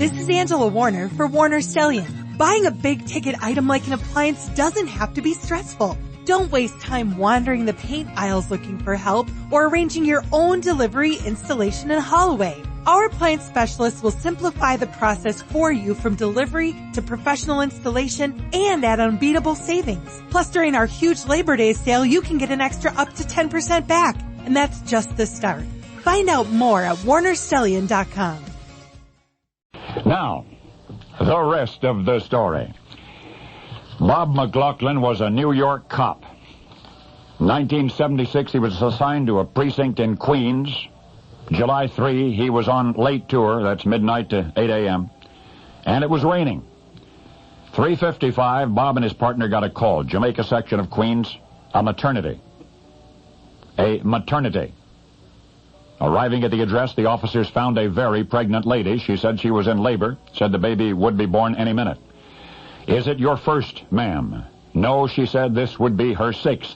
This is Angela Warner for Warner Stellian. Buying a big-ticket item like an appliance doesn't have to be stressful. Don't waste time wandering the paint aisles looking for help or arranging your own delivery, installation, and haul away. Our appliance specialists will simplify the process for you from delivery to professional installation and at unbeatable savings. Plus, during our huge Labor Day sale, you can get an extra up to 10% back. And that's just the start. Find out more at warnerstellian.com. Now, the rest of the story. Bob McLaughlin was a New York cop. In 1976, he was assigned to a precinct in Queens. July 3, he was on late tour, that's midnight to 8 a.m., and it was raining. 3:55, Bob and his partner got a call, Jamaica section of Queens, a maternity. Arriving at the address, the officers found a very pregnant lady. She said she was in labor, said the baby would be born any minute. Is it your first, ma'am? No, she said, this would be her sixth.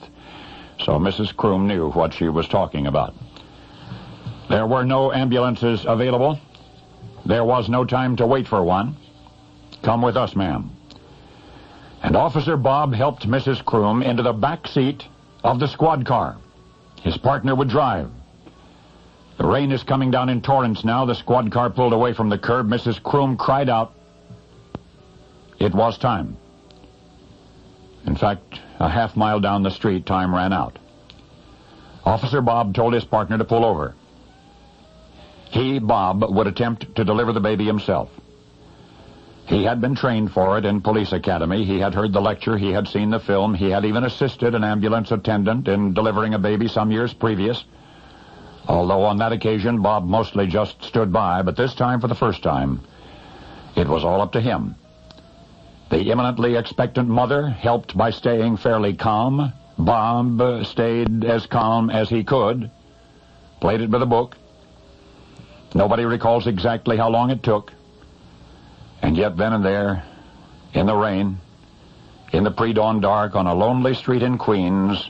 So Mrs. Kroom knew what she was talking about. There were no ambulances available. There was no time to wait for one. Come with us, ma'am. And Officer Bob helped Mrs. Kroom into the back seat of the squad car. His partner would drive. The rain is coming down in torrents now. The squad car pulled away from the curb. Mrs. Kroom cried out. It was time. In fact, a half mile down the street, time ran out. Officer Bob told his partner to pull over. He, Bob, would attempt to deliver the baby himself. He had been trained for it in police academy. He had heard the lecture. He had seen the film. He had even assisted an ambulance attendant in delivering a baby some years previous. Although on that occasion, Bob mostly just stood by, but this time, for the first time, it was all up to him. The imminently expectant mother helped by staying fairly calm. Bob stayed as calm as he could, played it by the book. Nobody recalls exactly how long it took. And yet then and there, in the rain, in the pre-dawn dark, on a lonely street in Queens,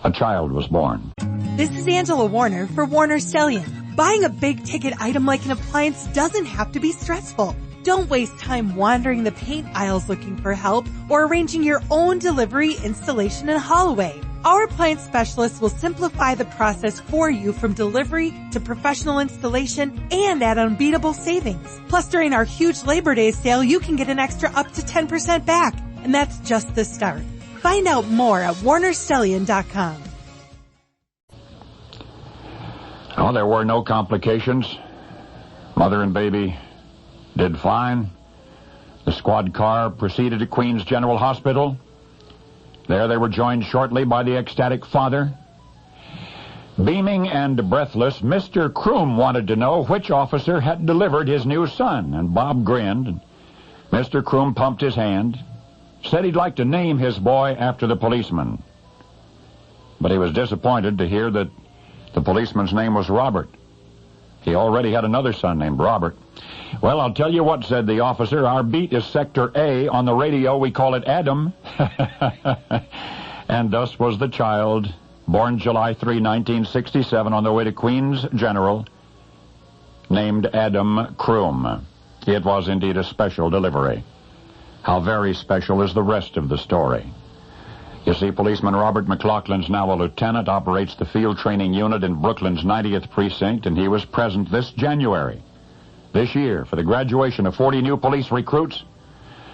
a child was born. This is Angela Warner for Warner Stellian. Buying a big-ticket item like an appliance doesn't have to be stressful. Don't waste time wandering the paint aisles looking for help or arranging your own delivery, installation, and haul away. Our appliance specialists will simplify the process for you from delivery to professional installation and at unbeatable savings. Plus, during our huge Labor Day sale, you can get an extra up to 10% back. And that's just the start. Find out more at warnerstellian.com. Oh, there were no complications. Mother and baby did fine. The squad car proceeded to Queens General Hospital. There they were joined shortly by the ecstatic father. Beaming and breathless, Mr. Kroom wanted to know which officer had delivered his new son, and Bob grinned. And Mr. Kroom pumped his hand, said he'd like to name his boy after the policeman. But he was disappointed to hear that the policeman's name was Robert. He already had another son named Robert. Well, I'll tell you what, said the officer. Our beat is Sector A. On the radio, we call it Adam. And thus was the child, born July 3, 1967, on their way to Queens General, named Adam Kroom. It was indeed a special delivery. How very special is the rest of the story. You see, policeman Robert McLaughlin's now a lieutenant, operates the field training unit in Brooklyn's 90th precinct, and he was present this January, this year, for the graduation of 40 new police recruits,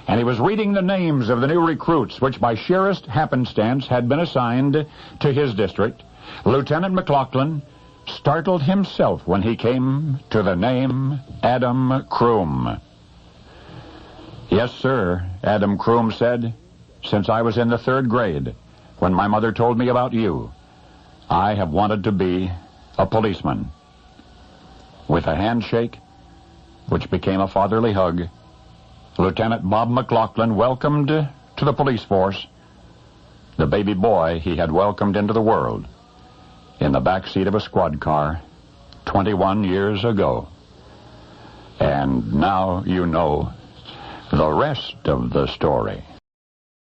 and he was reading the names of the new recruits, which by sheerest happenstance had been assigned to his district. Lieutenant McLaughlin startled himself when he came to the name Adam Kroom. Yes, sir, Adam Kroom said. Since I was in the 3rd grade, when my mother told me about you, I have wanted to be a policeman. With a handshake, which became a fatherly hug, Lieutenant Bob McLaughlin welcomed to the police force the baby boy he had welcomed into the world in the back seat of a squad car 21 years ago. And now you know the rest of the story.